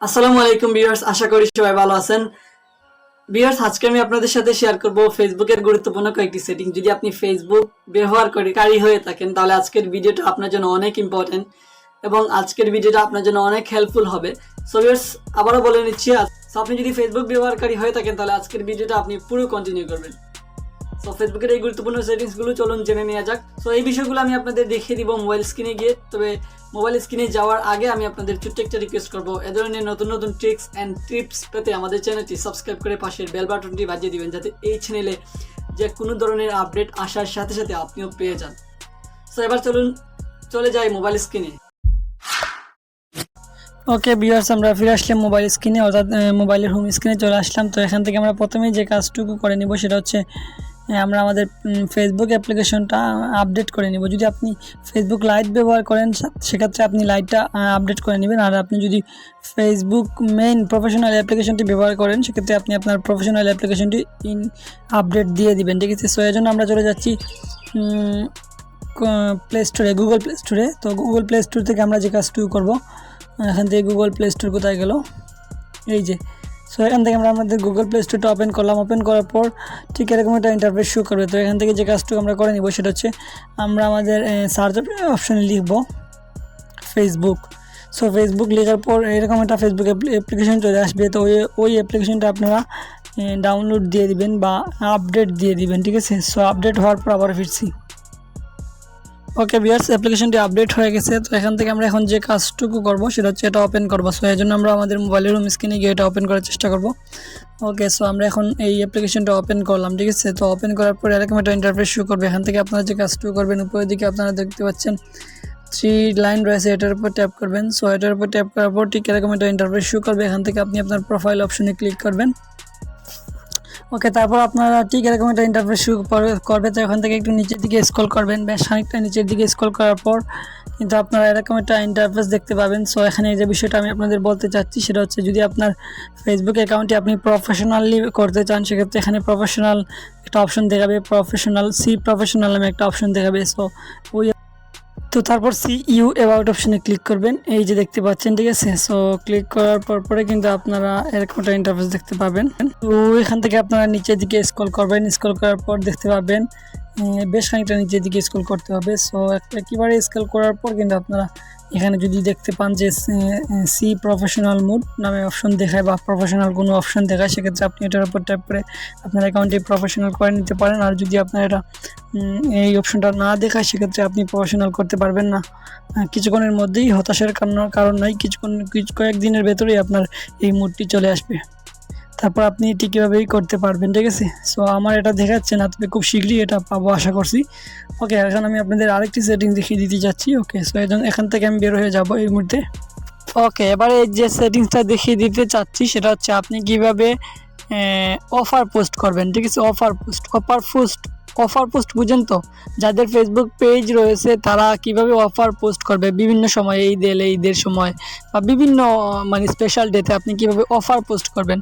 আসসালামু আলাইকুম ভিউয়ার্স, আশা করি সবাই ভালো আছেন। ভিউয়ার্স, আজকে আমি আপনাদের সাথে শেয়ার করব ফেসবুকের গুরুত্বপূর্ণ কয়েকটি সেটিং। যদি আপনি ফেসবুক ব্যবহারকারী হয়ে থাকেন তাহলে আজকের ভিডিওটা আপনার জন্য অনেক ইম্পর্টেন্ট এবং আজকের ভিডিওটা আপনার জন্য অনেক হেল্পফুল হবে। সো ভিউয়ার্স, আবারও বলে নিচ্ছি, আপনি যদি ফেসবুক ব্যবহারকারী হয়ে থাকেন তাহলে আজকের ভিডিওটা আপনি পুরো কন্টিনিউ করবেন। সো ফেসবুকের এই গুরুত্বপূর্ণ সেটিংসগুলো চলুন জেনে নেওয়া যাক। সো এই বিষয়গুলো আমি আপনাদের দেখিয়ে দিব মোবাইল স্ক্রিনে গিয়ে। তবে মোবাইল স্ক্রিনে যাওয়ার আগে আমি আপনাদের ছোট্ট একটা রিকোয়েস্ট করবো, এ ধরনের নতুন নতুন ট্রিক্স অ্যান্ড টিপস পেতে আমাদের চ্যানেলটি সাবস্ক্রাইব করে পাশের বেল বাটনটি বাজিয়ে দিবেন, যাতে এই চ্যানেলে যে কোনো ধরনের আপডেট আসার সাথে সাথে আপনিও পেয়ে যান। সো এবার চলে যাই মোবাইল স্ক্রিনে। ওকে ভিউয়ার্স, আমরা ফিরে আসলাম মোবাইল স্ক্রিনে, অর্থাৎ মোবাইলের হোম স্ক্রিনে চলে আসলাম। তো এখান থেকে আমরা প্রথমেই যে কাজটুকু করে নিব সেটা হচ্ছে আমরা আমাদের ফেসবুক অ্যাপ্লিকেশনটা আপডেট করে নিব। যদি আপনি ফেসবুক লাইট ব্যবহার করেন সেক্ষেত্রে আপনি লাইটটা আপডেট করে নেবেন, আর আপনি যদি ফেসবুক মেইন প্রফেশনাল অ্যাপ্লিকেশনটি ব্যবহার করেন সেক্ষেত্রে আপনি আপনার প্রফেশনাল অ্যাপ্লিকেশনটি আপডেট দিয়ে দিবেন, ঠিক আছে। সো এর জন্য আমরা চলে যাচ্ছি প্লে স্টোরে, গুগল প্লে স্টোরে। তো গুগল প্লে স্টোর থেকে আমরা যে কাজটুকু করব, এখান থেকে গুগল প্লে স্টোর কোথায় গেল, এই যে। সো এখান থেকে আমরা আমাদের গুগল প্লে স্টোরটা ওপেন করলাম। ওপেন করার পর ঠিক এরকম একটা ইন্টারফেস শো করবে। তো এখান থেকে যে কাজটুকু আমরা করে নিব সেটা হচ্ছে আমরা আমাদের সার্চ অপশানে লিখব ফেসবুক। সো ফেসবুক লেখার পর এরকম একটা ফেসবুক অ্যাপ্লিকেশন চলে আসবে। তো ওই অ্যাপ্লিকেশনটা আপনারা ডাউনলোড দিয়ে দিবেন বা আপডেট দিয়ে দিবেন, ঠিক আছে। সো আপডেট হওয়ার পর আবার ফিরছি। ওকে ভিউয়ার্স, অ্যাপ্লিকেশনটি আপডেট হয়ে গেছে। তো এখান থেকে আমরা এখন যে কাজটুকু করব সেটা হচ্ছে এটা ওপেন করব। সো এই জন্য আমরা আমাদের মোবাইলের হোম স্ক্রিনে গিয়ে এটা ওপেন করার চেষ্টা করব। ওকে, সো আমরা এখন এই অ্যাপ্লিকেশনটা ওপেন করলাম, ঠিক আছে। তো ওপেন করার পর এরকম একটা ইন্টারফেস শো করবে। এখান থেকে আপনারা যে কাজটুকু করবেন, উপরের দিকে আপনারা দেখতে পাচ্ছেন 3 লাইন রয়েছে, এটার উপর ট্যাপ করবেন। সো এটার উপর ট্যাপ করার পর ঠিক এরকম একটা ইন্টারফেস শো করবে। এখান থেকে আপনি আপনার প্রোফাইল অপশনে ক্লিক করবেন। ওকে, তারপর আপনারা ঠিক এরকম একটা ইন্টারফেস শুরু করবে। তো এখান থেকে একটু নিচের দিকে স্ক্রল করবেন, বেশ খানিকটা নিচের দিকে স্ক্রল করার পর কিন্তু আপনারা এরকম একটা ইন্টারফেস দেখতে পাবেন। সো এখানে যে বিষয়টা আমি আপনাদের বলতে চাচ্ছি সেটা হচ্ছে, যদি আপনার ফেসবুক অ্যাকাউন্টটি আপনি প্রফেশনালি করতে চান সেক্ষেত্রে এখানে প্রফেশনাল একটা অপশন দেখাবে, প্রফেশনাল নামে একটা অপশন দেখাবে। সো ওই তো তারপর ইউ অ্যাবাউট অপশনে ক্লিক করবেন, এই যে দেখতে পাচ্ছেন, ঠিক আছে। সো ক্লিক করার পরে কিন্তু আপনারা এরকম একটা ইন্টারফেস দেখতে পাবেন। তো এখান থেকে আপনারা নিচের দিকে স্ক্রল করবেন, স্ক্রল করার পর দেখতে পাবেন বেশ খানিকটা নিচের দিকে স্ক্রল করতে হবে। সো একেবারে স্ক্রল করার পর কিন্তু আপনারা এখানে যদি দেখতে পান যে সি প্রফেশনাল মোড নামে অপশন দেখায় বা প্রফেশনাল কোনো অপশন দেখায়, সেক্ষেত্রে আপনি এটার উপর ট্যাপ করে আপনার অ্যাকাউন্টটি প্রফেশনাল করে নিতে পারেন। আর যদি আপনার এটা এই অপশনটা না দেখায় সেক্ষেত্রে আপনি প্রফেশনাল করতে পারবেন না। কিছুক্ষণের মধ্যেই হতাশার কারণ নাই, কয়েকদিনের ভেতরেই আপনার এই মোডটি চলে আসবে। তারপর আপনি এটি কীভাবেই করতে পারবেন, ঠিক আছে। সো আমার এটা দেখাচ্ছে না, তবে খুব শীঘ্রই এটা পাবো আশা করছি। ওকে, এখন আমি আপনাদের আরেকটি সেটিং দেখিয়ে দিতে যাচ্ছি। ওকে, সো এখান থেকে আমি বের হয়ে যাব এই মুহূর্তে। ওকে, এবারে যে সেটিংসটা দেখিয়ে দিতে চাচ্ছি সেটা হচ্ছে আপনি কীভাবে অফার পোস্ট করবেন, ঠিক আছে। অফার পোস্ট বুঝেন তো? যাদের ফেসবুক পেজ রয়েছে তারা কিভাবে অফার পোস্ট করবে বিভিন্ন সময়, ঈদের সময় বা বিভিন্ন মানে স্পেশাল ডেতে আপনি কিভাবে অফার পোস্ট করবেন।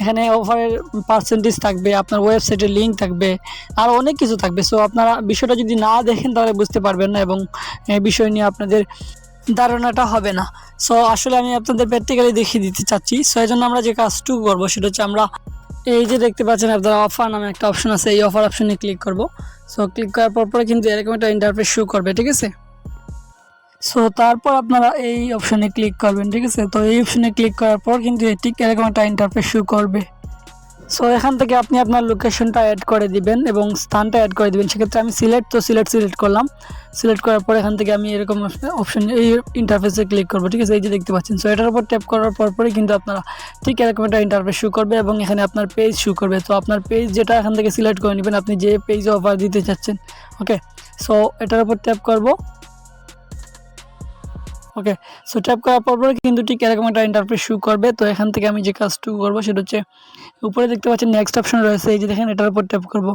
এখানে অফারের পার্সেন্টেজ থাকবে, আপনার ওয়েবসাইটের লিঙ্ক থাকবে, আর অনেক কিছু থাকবে। সো আপনারা বিষয়টা যদি না দেখেন তাহলে বুঝতে পারবেন না এবং বিষয় নিয়ে আপনাদের ধারণাটা হবে না। সো আসলে আমি আপনাদের প্র্যাকটিক্যালি দেখিয়ে দিতে চাচ্ছি। সো এই জন্য আমরা যে কাজটুকু করবো সেটা হচ্ছে আমরা এই যে দেখতে পাচ্ছেন আপনারা অফার নামে একটা অপশন আছে, এই অফার অপশনে ক্লিক করব। সো ক্লিক করার পরে কিন্তু এরকম একটা ইন্টারফেস শো করবে, ঠিক আছে। সো তারপর আপনারা এই অপশনে ক্লিক করবেন, ঠিক আছে। তো এই অপশনে ক্লিক করার পর কিন্তু ঠিক এরকম একটা ইন্টারফেস শো করবে। সো এখান থেকে আপনি আপনার লোকেশনটা অ্যাড করে দিবেন এবং স্থানটা অ্যাড করে দিবেন। সেক্ষেত্রে আমি সিলেক্ট করলাম। সিলেক্ট করার পর এখান থেকে আমি এরকম অপশন এই ইন্টারফেসে ক্লিক করবো, ঠিক আছে। এই যে দেখতে পাচ্ছেন। সো এটার উপর ট্যাপ করার পরে কিন্তু আপনারা ঠিক এরকম একটা ইন্টারফেস শো করবে এবং এখানে আপনার পেজ শো করবে। তো আপনার পেজ যেটা এখান থেকে সিলেক্ট করে নেবেন, আপনি যে পেজে অফার দিতে চাচ্ছেন। ওকে, সো এটার উপর ট্যাপ করবো। ওকে, সো ট্যাপ করার পর কিন্তু ঠিক এরকম একটা ইন্টারফেস শো করবে। তো এখান থেকে আমি যে কাজটুকু করবো সেটা হচ্ছে উপরে দেখতে পাচ্ছেন নেক্সট অপশন রয়েছে, এই যে দেখেন, এটার উপর ট্যাপ করব।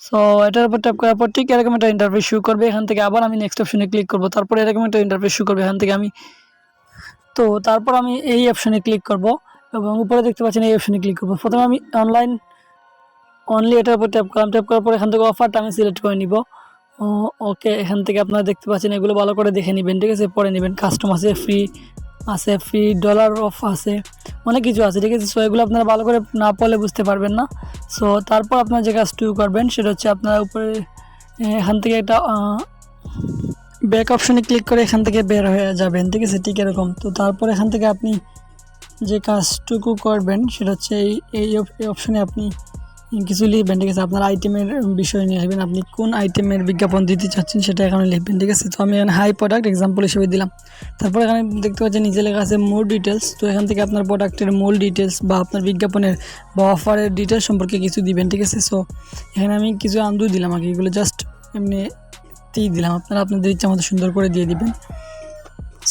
সো এটার উপর ট্যাপ করার পর ঠিক এরকম একটা ইন্টারফেস শো করবে। এখান থেকে আবার আমি নেক্সট অপশনে ক্লিক করব, তারপরে এরকম একটা ইন্টারফেস শো করবে। এখান থেকে তারপর আমি এই অপশনে ক্লিক করব এবং উপরে দেখতে পাচ্ছেন এই অপশনে ক্লিক করব। প্রথমে আমি অনলাইন অনলি এটার উপর ট্যাপ করলাম। ট্যাপ করার পর এখান থেকে অফারটা আমি সিলেক্ট করে নিব। ওকে, এখান থেকে আপনারা দেখতে পাচ্ছেন, এগুলো ভালো করে দেখে নেবেন, ঠিক আছে, পরে নেবেন। কাস্টম আছে, ফ্রি আছে, ফ্রি ডলার অফ আছে, অনেক কিছু আছে, ঠিক আছে। সো এগুলো আপনারা ভালো করে না পড়লে বুঝতে পারবেন না। সো তারপর আপনারা যে কাজটি করবেন সেটা হচ্ছে আপনারা উপরে এখান থেকে একটা ব্যাক অপশনে ক্লিক করে এখান থেকে বের হয়ে যাবেন, ঠিক আছে, ঠিক এরকম। তো তারপর এখান থেকে আপনি যে কাজটুকু করবেন সেটা হচ্ছে এই অপশনে আপনি কিছু লিখবেন, ঠিক আছে। আপনার আইটেমের বিষয় নিয়ে লিখবেন, আপনি কোন আইটেমের বিজ্ঞাপন দিতে চাচ্ছেন সেটা এখানে লিখবেন, ঠিক আছে। তো আমি এখানে হাই প্রোডাক্ট এক্সাম্পল হিসেবে দিলাম। তারপর এখানে দেখতে পাচ্ছেন নিচে লেখা আছে মোর ডিটেলস। তো এখান থেকে আপনার প্রোডাক্টের মূল ডিটেলস বা আপনার বিজ্ঞাপনের বা অফারের ডিটেলস সম্পর্কে কিছু দিবেন, ঠিক আছে। সো এখানে আমি কিছু আন্দু দিলাম আগে, এগুলো জাস্ট এমনিতেই দিলাম, আপনারা আপনাদের ইচ্ছা মতো সুন্দর করে দিয়ে দিবেন।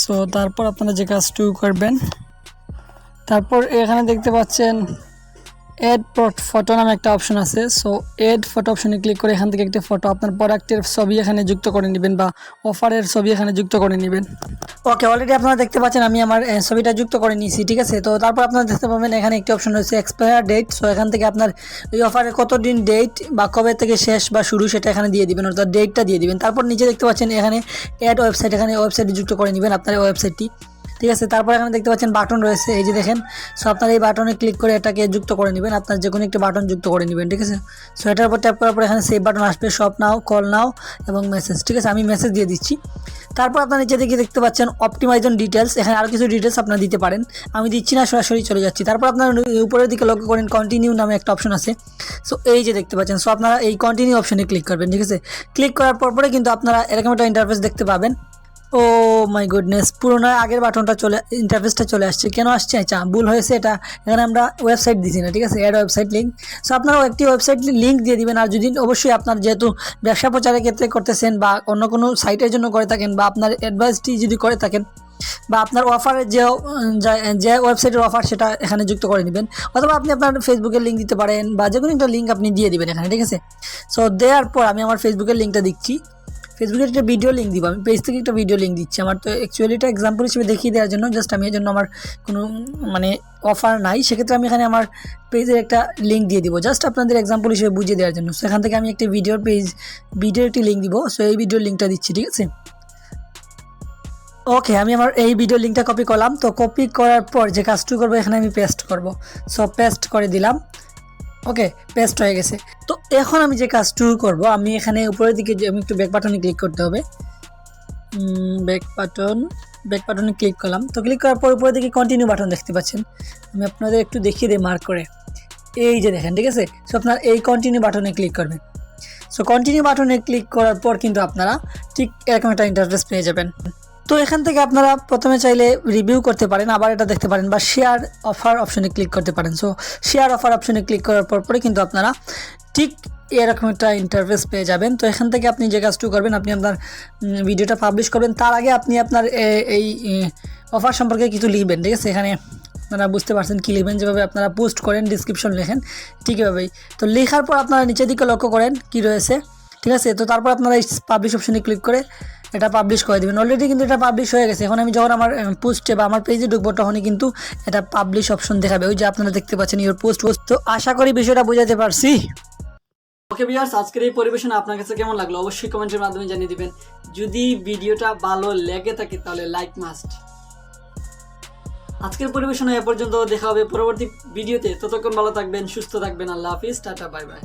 সো তারপর আপনারা যে কাজটুকু করবেন, তারপর এখানে দেখতে পাচ্ছেন এড ফটো নামে একটা অপশন আছে। সো এড ফটো অপশনে ক্লিক করে এখান থেকে একটা ফটো আপনার প্রোডাক্টের ছবি এখানে যুক্ত করে নেবেন বা অফারের ছবি এখানে যুক্ত করে নেবেন। ওকে, অলরেডি আপনারা দেখতে পাচ্ছেন আমি আমার ছবিটা যুক্ত করে নিয়েছি, ঠিক আছে। তো তারপর আপনারা দেখতে পাবেন এখানে একটি অপশন রয়েছে এক্সপায়ার ডেট। সো এখান থেকে আপনার এই অফারের কতদিন ডেট বা কবে থেকে শেষ বা শুরু সেটা এখানে দিয়ে দিবেন, অর্থাৎ ডেটটা দিয়ে দিবেন। তারপর নিচে দেখতে পাচ্ছেন এখানে অ্যাড ওয়েবসাইট, এখানে ওয়েবসাইটে যুক্ত করে নেবেন আপনার ওয়েবসাইটটি, ঠিক আছে। তারপর এখানে দেখতে পাচ্ছেন বাটন রয়েছে, এই যে দেখেন। সো আপনার এই বাটনে ক্লিক করে এটাকে যুক্ত করে নেবেন, আপনার যে কোনো একটি বাটন যুক্ত করে নেবেন, ঠিক আছে। সো এটার উপর ট্যাপ করার পর এখানে সেভ বাটন আসবে, শপ নাও, কল নাও এবং মেসেজ, ঠিক আছে। আমি মেসেজ দিয়ে দিচ্ছি। তারপর আপনার নিচে দিকে দেখতে পাচ্ছেন অপটিমাইজন ডিটেলস, এখানে আরও কিছু ডিটেলস আপনারা দিতে পারেন, আমি দিচ্ছি না, সরাসরি চলে যাচ্ছি। তারপর আপনার উপরের দিকে লক্ষ্য করেন কন্টিনিউ নামে একটা অপশন আছে। সো এই যে দেখতে পাচ্ছেন, সো আপনারা এই কন্টিনিউ অপশনে ক্লিক করবেন, ঠিক আছে। ক্লিক করার পরে কিন্তু আপনারা এরকম একটা ইন্টারফেস দেখতে পাবেন। ও মাই গুডনেস, পুরোনো আগের বাটনটা ইন্টারফেসটা চলে আসছে, কেন আসছে? আচ্ছা, ভুল হয়েছে, এটা এখানে আমরা ওয়েবসাইট দিছি না, ঠিক আছে, অ্যাড ওয়েবসাইট লিঙ্ক। সো আপনারাও একটি ওয়েবসাইট লিঙ্ক দিয়ে দিবেন। আর যদি অবশ্যই আপনার যেহেতু ব্যবসা প্রচারের ক্ষেত্রে করতেছেন বা অন্য কোনো সাইটের জন্য করে থাকেন বা আপনার অ্যাডভাইসটি যদি করে থাকেন বা আপনার অফারের যে ওয়েবসাইটের অফার সেটা এখানে যুক্ত করে নেবেন, অথবা আপনি আপনার ফেসবুকের লিঙ্ক দিতে পারেন বা যে কোনো একটা লিঙ্ক আপনি দিয়ে দিবেন এখানে, ঠিক আছে। সো দেওয়ার পর আমি আমার ফেসবুকের লিঙ্কটা দিচ্ছি, ফেসবুকের একটা ভিডিও লিঙ্ক দিব, আমি পেজ থেকে একটা ভিডিও লিঙ্ক দিচ্ছি। আমার তো অ্যাকচুয়ালি এটা এক্সাম্পল হিসেবে দেখিয়ে দেওয়ার জন্য, জাস্ট আমি এই জন্য আমার কোনো অফার নাই, সেক্ষেত্রে আমি এখানে আমার পেজের একটা লিঙ্ক দিয়ে দিব, জাস্ট আপনাদের এক্সাম্পল হিসেবে বুঝিয়ে দেওয়ার জন্য। সেখান থেকে আমি একটা ভিডিওর একটি লিঙ্ক দিব। সো এই ভিডিওর লিঙ্কটা দিচ্ছি, ঠিক আছে। ওকে, আমি আমার এই ভিডিও লিঙ্কটা কপি করলাম। তো কপি করার পর যে কাজটুকু করবো এখানে আমি পেস্ট করব। সো পেস্ট করে দিলাম। ওকে, পেস্ট হয়ে গেছে। তো এখন আমি যে কাজটুকু করব, আমি এখানে উপরের দিকে আমি একটু ব্যাক বাটনে ক্লিক করতে হবে, ব্যাক বাটনে ক্লিক করলাম। তো ক্লিক করার পর উপরের দিকে কন্টিনিউ বাটন দেখতে পাচ্ছেন, আমি আপনাদের একটু দেখিয়ে দিই মার্ক করে, এই যে দেখেন, ঠিক আছে। সো আপনার এই কন্টিনিউ বাটনে ক্লিক করবেন। সো কন্টিনিউ বাটনে ক্লিক করার পর কিন্তু আপনারা ঠিক এরকম একটা ইন্টারফেস পেয়ে যাবেন। তো এখান থেকে আপনারা প্রথমে চাইলে রিভিউ করতে পারেন, আবার এটা দেখতে পারেন, বা শেয়ার অফার অপশনে ক্লিক করতে পারেন। সো শেয়ার অফার অপশনে ক্লিক করার পরে কিন্তু আপনারা ঠিক এরকম একটা ইন্টারফেস পেয়ে যাবেন। তো এখান থেকে আপনি যে কাজটুকু করবেন, আপনি আপনার ভিডিওটা পাবলিশ করবেন, তার আগে আপনি আপনার এই অফার সম্পর্কে কিছু লিখবেন, ঠিক আছে। এখানে আপনারা বুঝতে পারছেন কী লিখবেন, যেভাবে আপনারা পোস্ট করেন, ডিসক্রিপশন লেখেন, ঠিক এভাবেই। তো লেখার পর আপনারা নিচের দিকে লক্ষ্য করেন কী রয়েছে, ঠিক আছে। তো তারপর আপনারা এই পাবলিশ অপশনে ক্লিক করে এটা পাবলিশ করে দেবেন। অলরেডি কিন্তু এটা পাবলিশ হয়ে গেছে। এখন আমি যখন আমার পোস্টে বা আমার পেজে ঢুকবো তখনই কিন্তু এটা পাবলিশ অপশন দেখাবে, ওই যে আপনারা দেখতে পাচ্ছেন ইওর পোস্ট। তো আশা করি বিষয়টা বোঝাতে পারছি। ওকে ভিউয়ার্স, আজকের এই পরিবেশনা আপনার কাছে কেমন লাগলো অবশ্যই কমেন্টের মাধ্যমে জানিয়ে দিবেন। যদি ভিডিওটা ভালো লেগে থাকে তাহলে লাইক মাস্ট। আজকের পরিবেশনা এ পর্যন্ত, দেখা হবে পরবর্তী ভিডিওতে। ততক্ষণ ভালো থাকবেন, সুস্থ থাকবেন। আল্লাহ হাফিজ, টাটা, বাই বাই।